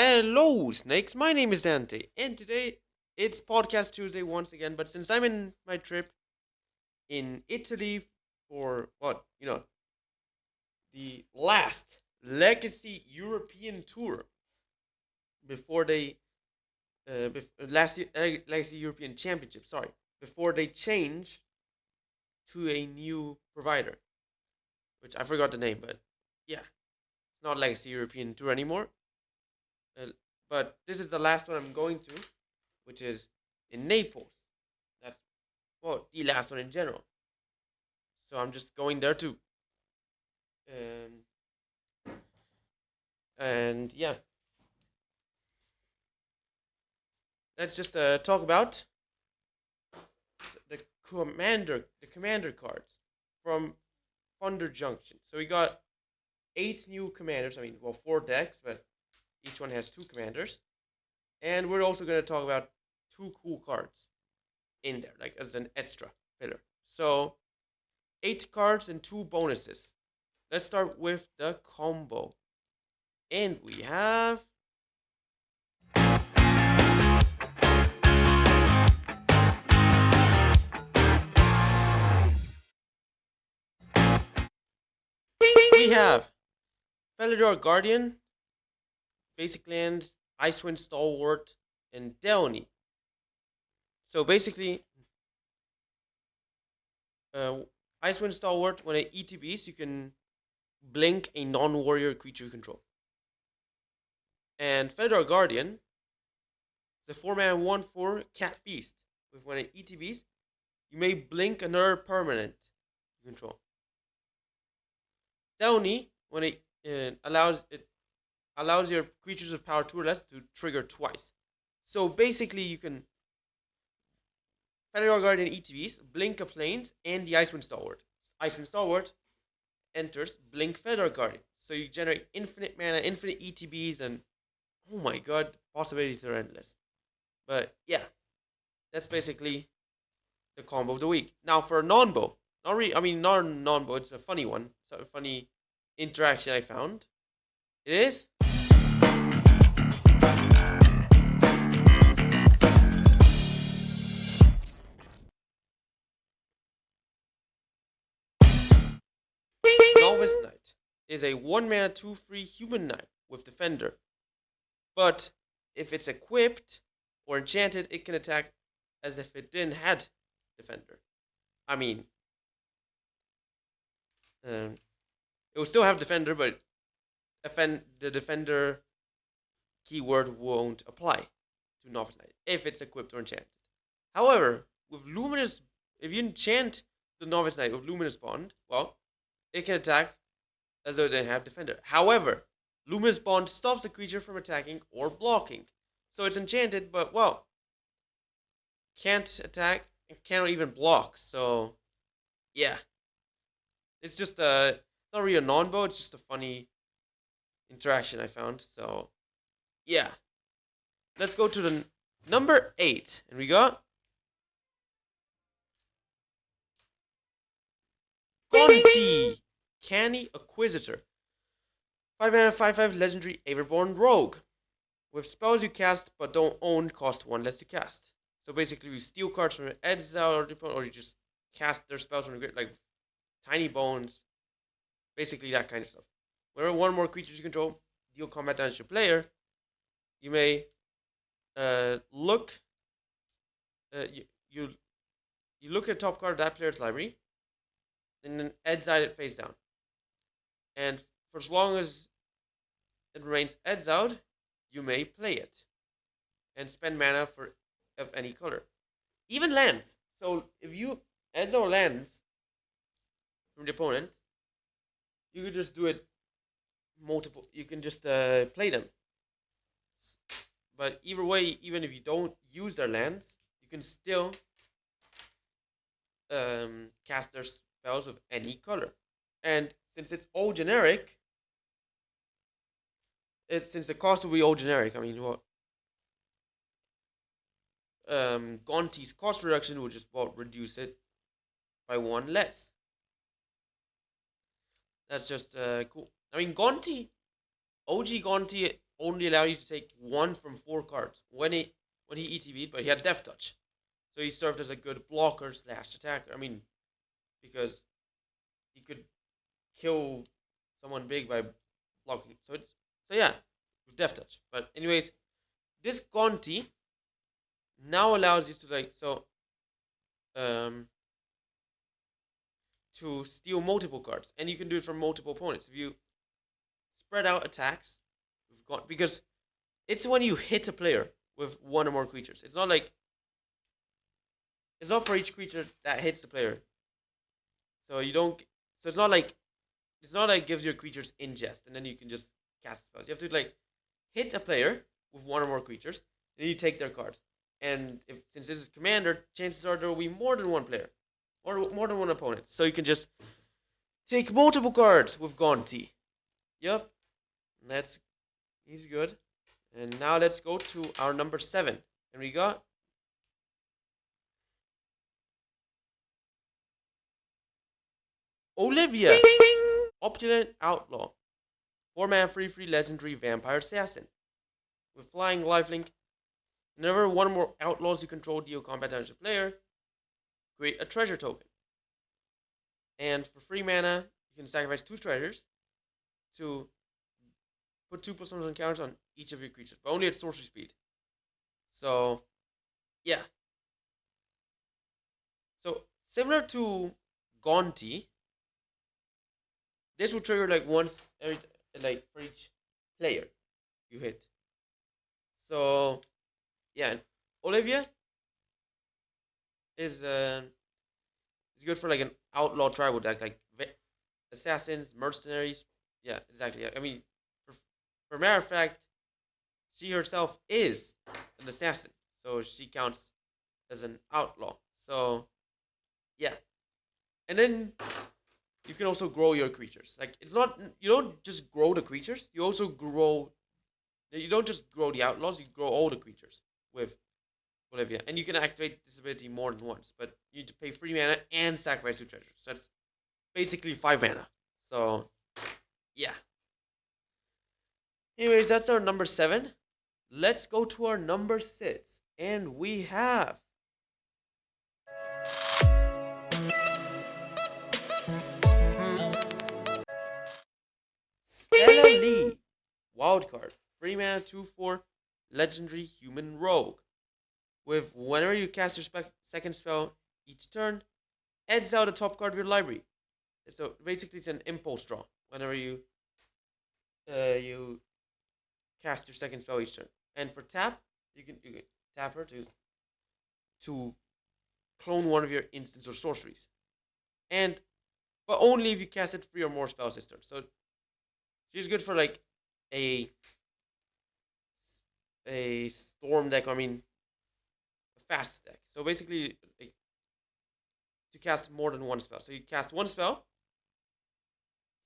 Hello, Snakes. My name is Dante, and today it's Podcast Tuesday once again. But since I'm in my trip in Italy for the last Legacy European tour before they Legacy European Championship, sorry, before they change to a new provider, which I forgot the name, but yeah, it's not Legacy European Tour anymore. Uh, but this is the last one I'm going to, which is in Naples. That's the last one in general. So I'm just going there too. And yeah, let's just talk about the commander cards from Thunder Junction. So we got 8 new commanders. I mean, well, 4 decks, but each one has 2 commanders. And we're also going to talk about 2 cool cards in there, like as an extra filler. So 8 cards and 2 bonuses. Let's start with the combo. And we have we have Felidor Guardian, Basic Land, Icewind Stalwart, and Delny. So basically, uh, Icewind Stalwart, when it ETBs, you can blink a non-warrior creature you control. And Felidor Guardian, the 4-mana 1/4 cat beast, with when it ETBs, you may blink another permanent you control. Delny, when it allows your creatures of power 2 or less to trigger twice. So basically, you can Felidor Guardian ETBs, blink a planes, and the Icewind Stalwart. Icewind Stalwart enters, blink Felidor Guardian. So you generate infinite mana, infinite ETBs, and oh my god, possibilities are endless. But yeah, that's basically the combo of the week. Now for a non-bow, not a non-bow, it's a funny one. It's a funny interaction I found. It is Novice Knight is a 1-mana 2/3 human knight with Defender. But if it's equipped or enchanted, it can attack as if it didn't had Defender. I mean, it will still have Defender, but the Defender keyword won't apply to Novice Knight if it's equipped or enchanted. However, with Luminous, if you enchant the Novice Knight with Luminous Bond, well, it can attack as though it didn't have Defender. However, Luminous Bond stops the creature from attacking or blocking. So it's enchanted, but, well, can't attack and cannot even block. So, yeah. It's just it's not really a non-bow, it's just a funny interaction I found. So, yeah. Let's go to the number 8. And we got Conti, Canny Acquisitor. 5-mana 5/5 legendary Averborn Rogue. With spells you cast but don't own, cost 1 less to cast. So basically, we steal cards from your exile or you just cast their spells from the grid, like Tiny Bones, basically that kind of stuff. Whenever one more creature you control deal combat damage to your player, you may look you look at the top card of that player's library, and then exile it face down. And for as long as it remains exiled, you may play it and spend mana of any color, even lands. So if you exile lands from the opponent, you could just do it multiple. You can just play them. But either way, even if you don't use their lands, you can still cast their spells with any color. And since it's all generic, since the cost will be all generic, I mean, what? Gonti's cost reduction will just reduce it by 1 less. That's just cool. I mean, Gonti, OG Gonti only allowed you to take 1 from 4 cards when he ETB'd, but he had Death Touch, so he served as a good blocker slash attacker. I mean, because he could kill someone big by blocking. So yeah, with Death Touch. But anyways, this Conti now allows you to um to steal multiple cards, and you can do it from multiple opponents if you spread out attacks. Because it's when you hit a player with 1 or more creatures. It's not for each creature that hits the player. So you don't. So it's not like it gives your creatures ingest and then you can just cast spells. You have to hit a player with 1 or more creatures, then you take their cards. And since this is commander, chances are there will be more than 1 player or more than 1 opponent. So you can just take multiple cards with Gonti. Yep, he's good. And now let's go to our number 7, and we got Olivia, Opulent Outlaw, 4-mana free legendary vampire assassin with flying lifelink. Whenever 1 or more outlaws you control deal combat damage to the player, create a treasure token. And for free mana, you can sacrifice 2 treasures to put 2+1 on counters on each of your creatures, but only at sorcery speed. So, yeah. So, similar to Gonti, this will trigger once every for each player you hit. So, yeah, Olivia is good for an outlaw tribal deck, assassins, mercenaries. Yeah, exactly. I mean, for matter of fact, she herself is an assassin, so she counts as an outlaw. So, yeah, and then you can also grow your creatures. It's not, you don't just grow the creatures, you also grow. You don't just grow the outlaws, you grow all the creatures with Olivia. And you can activate this ability more than once, but you need to pay 3 mana and sacrifice 2 treasures. So that's basically 5 mana. So, yeah. Anyways, that's our number 7. Let's go to our number 6. And we have Stella Lee, wildcard, 3 mana, 2/4, legendary human rogue. With whenever you cast your second spell each turn, adds out a top card of your library. So basically, it's an impulse draw. Whenever you cast your second spell each turn, and for tap, you can tap her to clone 1 of your instants or sorceries, but only if you cast it 3 or more spells this turn. So she's good for a storm deck. I mean, a fast deck. So basically, to cast more than 1 spell. So you cast 1 spell,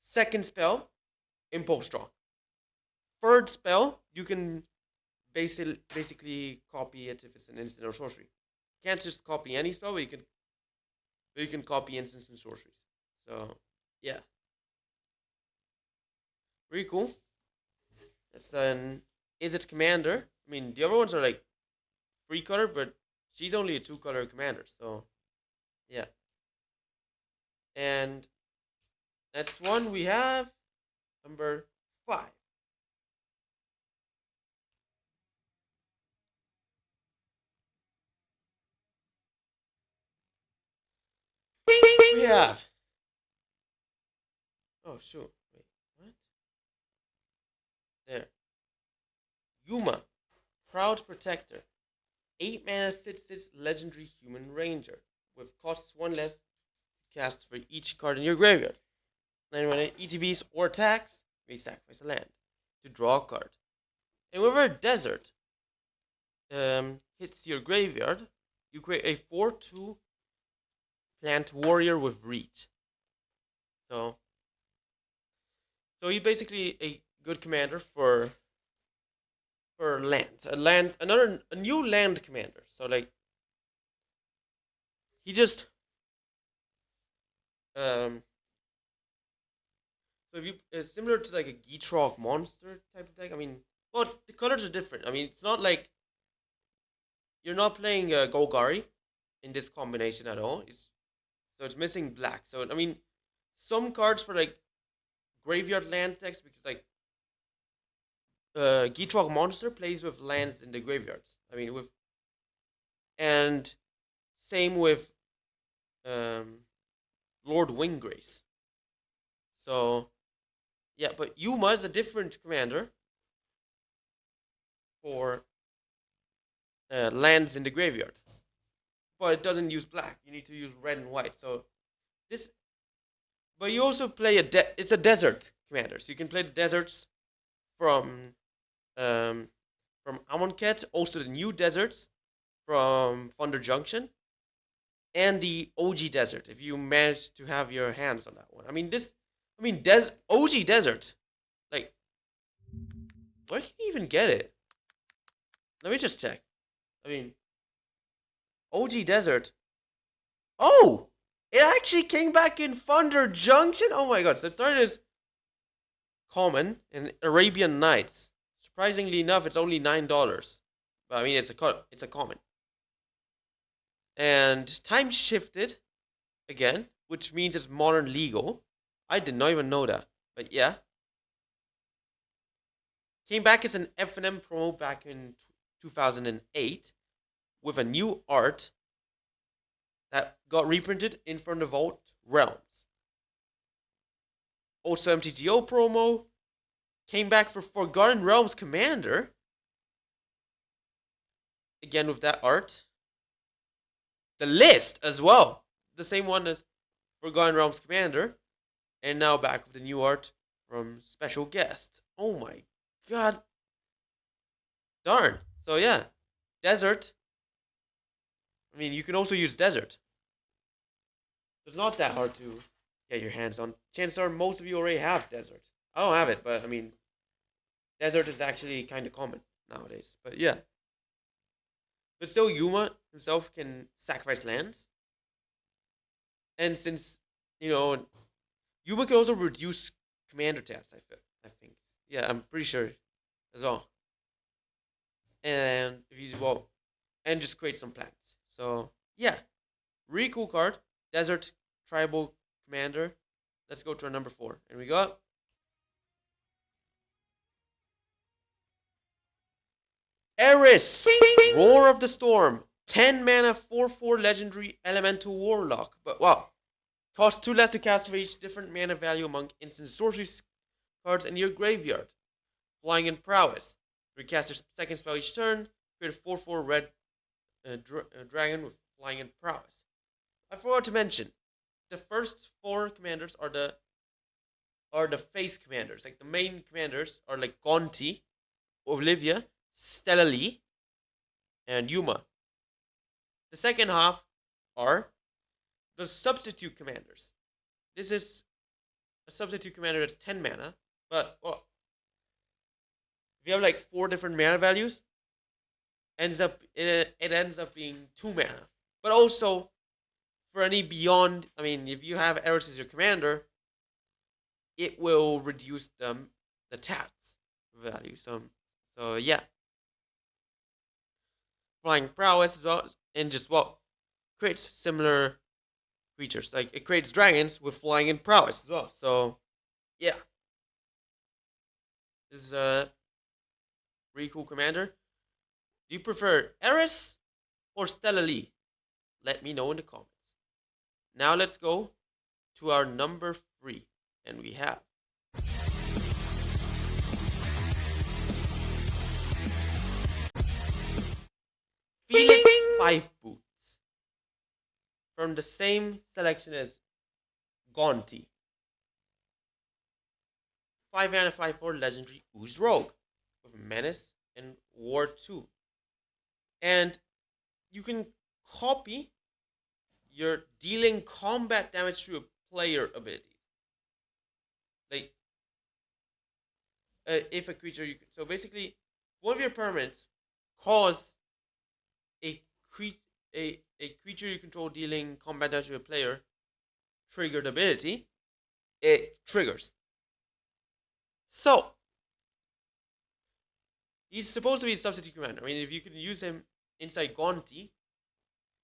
second spell, impulse draw. Third spell, you can basically copy it if it's an instant or sorcery. You can't just copy any spell, but you can copy instants and sorceries. So yeah, pretty cool. That's an Izzet commander. I mean, the other ones are 3-color, but she's only a 2-color commander. So yeah. And next one we have number 5. We have. Oh shoot! Wait, what? There. Yuma, Proud Protector, 8 mana 6/6 legendary human ranger with costs 1 less to cast for each card in your graveyard. And when it ETBs or attacks, you may sacrifice a land to draw a card. And whenever a desert hits your graveyard, you create a 4/2 plant warrior with reach. So he's basically a good commander for lands. A new land commander. So he just so if you similar to a Gitrog monster type of deck. I mean, But the colors are different. I mean, it's not like you're not playing Golgari in this combination at all. It's missing black. So I mean, some cards for like graveyard land text because like Gitrog monster plays with lands in the graveyards. I mean with and same with um, Lord Winggrace. So yeah, but Yuma is a different commander for lands in the graveyard, but it doesn't use black. You need to use red and white. So this, but you also play it's a desert commander, so you can play the deserts from um, from Amonkhet, also the new deserts from Thunder Junction, and the OG desert. If you manage to have your hands on that one, OG desert. Like, where can you even get it? Let me just check. I mean, OG desert. Oh, it actually came back in Thunder Junction. Oh my god! So it started as common in Arabian Nights. Surprisingly enough, it's only $9. But I mean, it's a common. And time shifted again, which means it's modern legal. I did not even know that, but yeah. Came back as an FNM promo back in 2008 with a new art that got reprinted in From the Vault Realms. Also, MTGO promo came back for Forgotten Realms Commander. Again with that art. The list as well. The same one as Forgotten Realms Commander. And now back with the new art from Special Guest. Oh my god. Darn. So yeah. Desert. I mean, you can also use Desert. It's not that hard to get your hands on. Chances are most of you already have Desert. I don't have it, but I mean, Desert is actually kind of common nowadays. But yeah. But still, Yuma himself can sacrifice lands. And since, Yuma can also reduce commander tabs, I think. Yeah, I'm pretty sure as well. And if you, well, and just create some plants. So, yeah. Really cool card. Desert Tribal Commander. Let's go to our number 4. And we got Eris, Roar of the Storm. 10 mana, 4/4 legendary elemental warlock. But wow. Costs 2 less to cast for each different mana value among instant sorcery cards in your graveyard. Flying in Prowess. Recast your second spell each turn. Create a 4/4 red dragon with Flying in Prowess. I forgot to mention, the first 4 commanders are the face commanders. Like the main commanders are like Gonti, Olivia, Stella Lee, and Yuma. The second half are the substitute commanders. This is a substitute commander that's 10 mana, but well, if you have like 4 different mana values, it ends up being 2 mana. But also for any beyond, I mean, if you have Eris as your commander, it will reduce the tats value. So yeah, flying prowess as well, and just creates similar creatures. Like it creates dragons with flying and prowess as well. So yeah, this is a really cool commander. Do you prefer Eris or Stella Lee? Let me know in the comments. Now let's go to our number 3, and we have Felix 5 Boots from the same selection as Gonti. 5 mana 5/4 legendary Ooze Rogue with Menace and War 2. And you can copy your dealing combat damage to a player ability. Like, if a creature so basically, one of your permanents cause a creature you control dealing combat damage to a player triggered ability, it triggers. So He's supposed to be a substitute commander. I mean, if you can use him inside Gonti,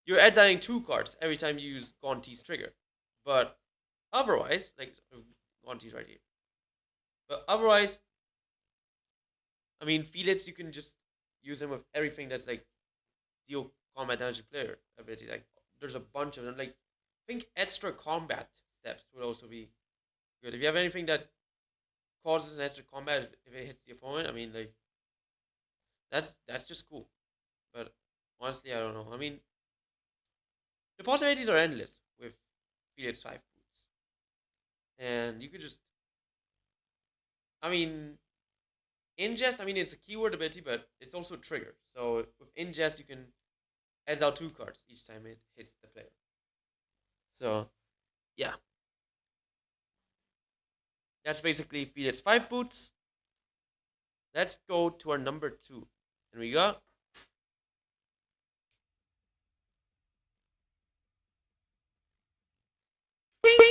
you're exiling 2 cards every time you use Gonti's trigger. But otherwise, like Gonti's right here. But otherwise, I mean, Felix, you can just use him with everything that's like deal combat damage to player ability. Like, there's a bunch of them. Like, I think extra combat steps would also be good. If you have anything that causes an extra combat if it hits the opponent, I mean, like, that's just cool. But honestly, I don't know. I mean, the possibilities are endless with Felix 5 boots. And you could just, I mean, ingest, I mean, it's a keyword ability, but it's also a trigger. So with ingest, you can adds out 2 cards each time it hits the player. So, yeah. That's basically Felix 5 boots. Let's go to our number 2. And we got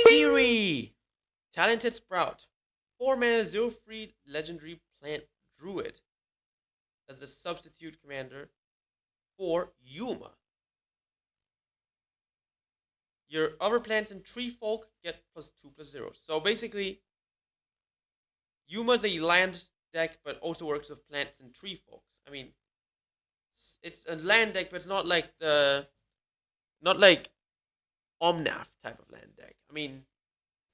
Kiri! Talented Sprout. 4 mana, 0-3 legendary plant druid as the substitute commander for Yuma. Your other plants and tree folk get +2/+0. So basically, Yuma's a land deck, but also works with plants and tree folks. I mean, it's a land deck, but it's not like Omnath type of land deck. I mean,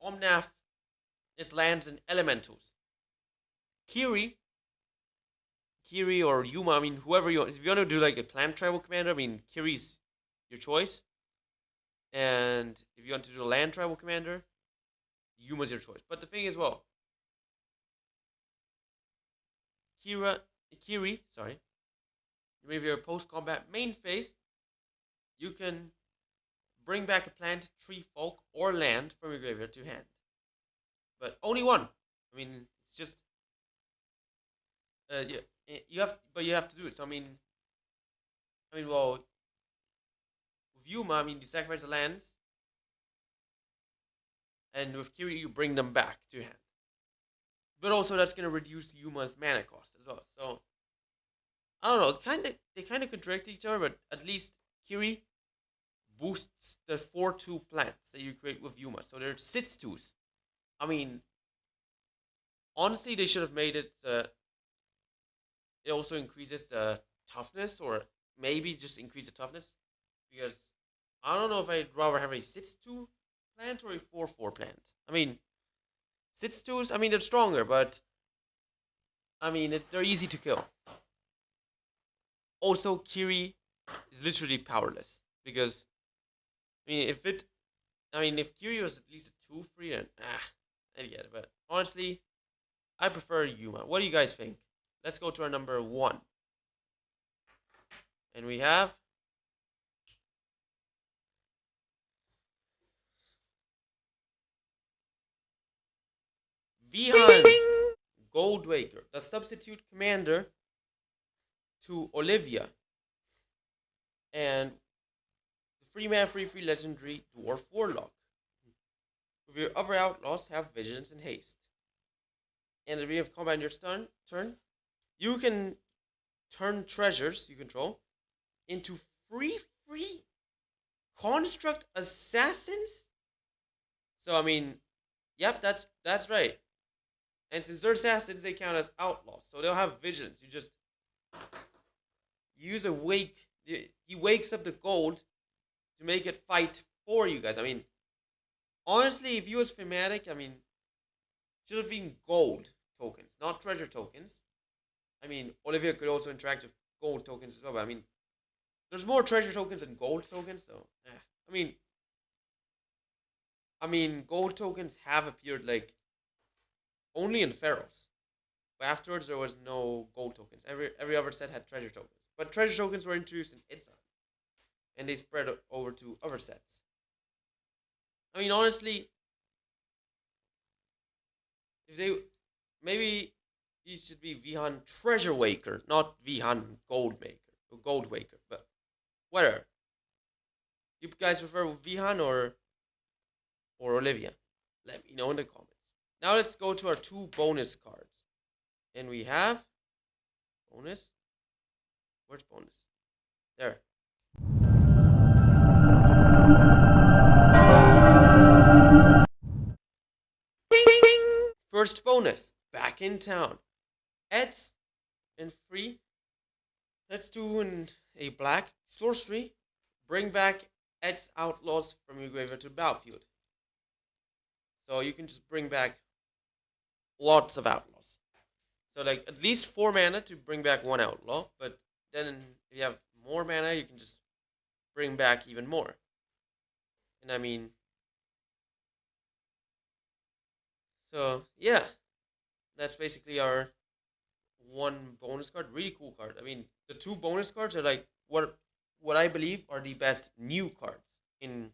Omnath, it's lands and elementals. Kiri or Yuma, I mean, whoever you want. If you want to do like a plant tribal commander, I mean, Kiri's your choice. And if you want to do a land tribal commander, Yuma's your choice. But the thing is, well, Kiri, sorry. Maybe your post-combat main phase, you can bring back a plant, tree, folk, or land from your graveyard to hand. But only one. I mean, it's just you have to do it. So I mean, well, with Yuma, I mean, you sacrifice the lands, and with Kiri, you bring them back to hand. But also, that's gonna reduce Yuma's mana cost as well. So I don't know. They kind of contradict each other, but at least Kiri boosts the 4/2 plants that you create with Yuma. So they're 6/2s. I mean, honestly, they should have made it. It also increases the toughness, or maybe just increase the toughness, because I don't know if I'd rather have a 6/2 plant or a 4/4 plant. I mean, 6/2s. I mean, they're stronger, but I mean, they're easy to kill. Also, Kiri is literally powerless because I mean, if Kiri was at least a 2/3, then I get it. But honestly, I prefer Yuma. What do you guys think? Let's go to our number 1, and we have Vihan Goldwaker, the substitute commander to Olivia, and the 3-mana 3/3 legendary dwarf warlock. With your other outlaws have vigilance and haste. And if you have combat on your turn, you can turn treasures you control into free construct assassins. So I mean, yep, that's right. And since they're assassins, they count as outlaws, so they'll have vigilance. You just use a wake. He wakes up the gold to make it fight for you guys. I mean, honestly, if you was thematic, I mean, should have been gold tokens, not treasure tokens. I mean, Olivia could also interact with gold tokens as well, but I mean, there's more treasure tokens than gold tokens, so I mean, gold tokens have appeared like only in Pharaohs. But afterwards, there was no gold tokens. Every other set had treasure tokens, but treasure tokens were introduced in Itzan, and they spread over to other sets. I mean, honestly, if they maybe it should be Vihan Treasure Waker, not Vihan Gold Maker or Gold Waker, but whatever. You guys prefer Vihan or Olivia? Let me know in the comments. Now let's go to our 2 bonus cards, and we have bonus. Where's bonus? There. First bonus. Back in town. Ads and free. Let's do a black sorcery. Bring back Ed's outlaws from your graveyard to the battlefield. So you can just bring back lots of outlaws. So like at least 4 mana to bring back 1 outlaw, but then if you have more mana, you can just bring back even more. And I mean, so yeah, that's basically our 1 bonus card. Really cool card. I mean, the 2 bonus cards are like what I believe are the best new cards in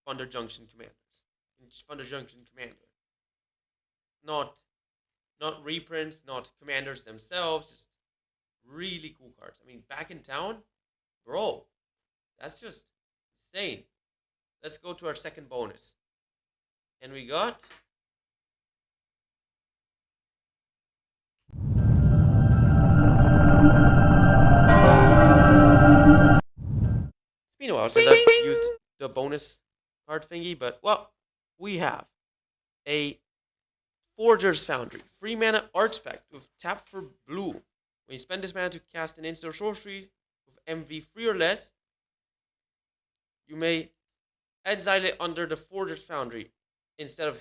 Thunder Junction Commanders. In Thunder Junction Commander. Not not reprints, not commanders themselves, just really cool cards. I mean, back in town, bro, that's just insane. Let's go to our second bonus. And we got it's been a while since I've used the bonus card thingy, but well, we have a Forger's Foundry, 3 mana artifact with tap for blue. When you spend this mana to cast an instant or sorcery with MV3 or less, you may exile it under the Forger's Foundry instead of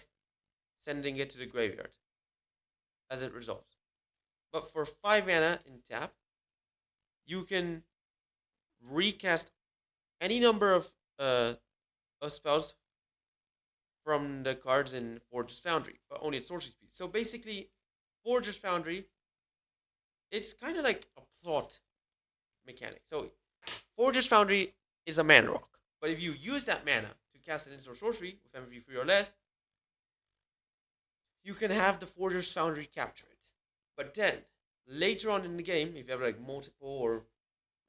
sending it to the graveyard as it resolves. But for 5 mana in tap, you can recast any number of spells from the cards in Forger's Foundry, but only at sorcery speed. So basically, Forger's Foundry, it's kind of like a plot mechanic. So Forger's Foundry is a mana rock, but if you use that mana to cast an instant or sorcery with MV3 or less, you can have the Forger's Foundry capture it. But then, later on in the game, if you have like multiple or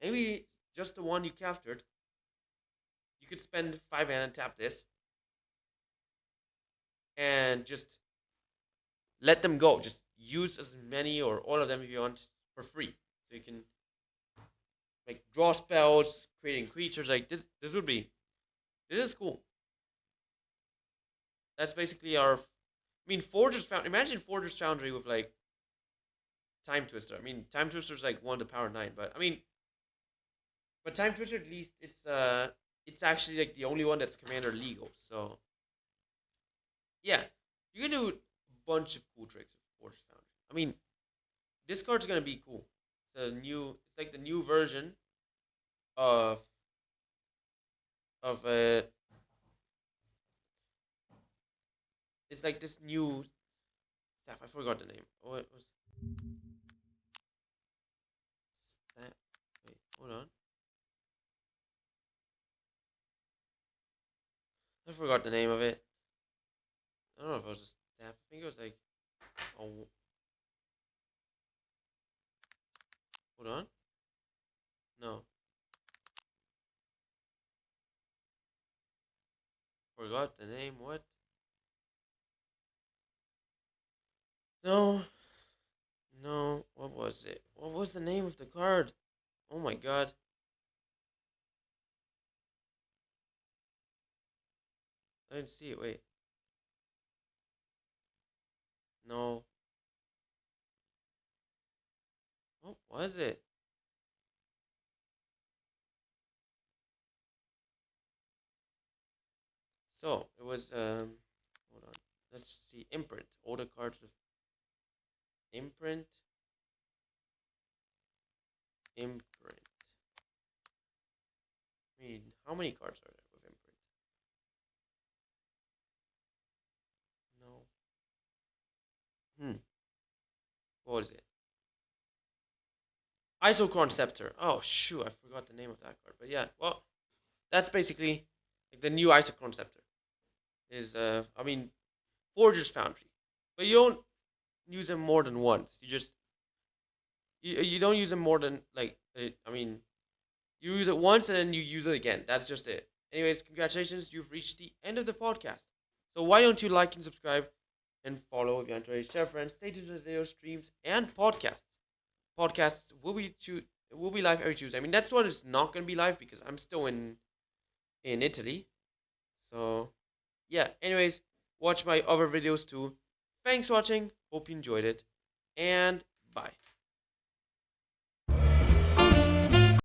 maybe just the one you captured, you could spend 5 mana and tap this and just let them go. Just use as many or all of them if you want for free. So you can like draw spells, creating creatures like this. This is cool. That's basically our. I mean, Forger's Foundry. Imagine Forger's Foundry with like Time Twister. I mean, Time Twister's like 1 to the power 9, but I mean, but Time Twister at least it's actually like the only one that's commander legal. So yeah, you can do a bunch of cool tricks with Forger's Foundry. I mean, this card's gonna be cool. It's like the new version of of it's like this new stuff. I forgot the name. Oh, it was that. Wait, hold on. I forgot the name of it. I don't know if it was a staff. I think it was like. Oh, hold on. No, forgot the name. What? No, no. What was it? What was the name of the card? Oh my god. I didn't see it. Wait. No. What was it? So it was hold on. Let's see. Imprint. All the cards with imprint. Imprint. I mean, how many cards are there with imprint? No. What is it? Isochron Scepter. Oh shoot, I forgot the name of that card. But yeah, well, that's basically like the new Isochron Scepter. Is I mean, Forger's Foundry, but you don't use them more than once. You don't use them more than like I mean, you use it once and then you use it again. That's just it. Anyways, congratulations, you've reached the end of the podcast. So why don't you like and subscribe and follow if you enjoy, share friends, stay tuned to the video streams and podcasts. podcasts will be live every Tuesday. I mean, that's one is not gonna be live because I'm still in Italy. So yeah. Anyways, watch my other videos too. Thanks for watching. Hope you enjoyed it, and bye.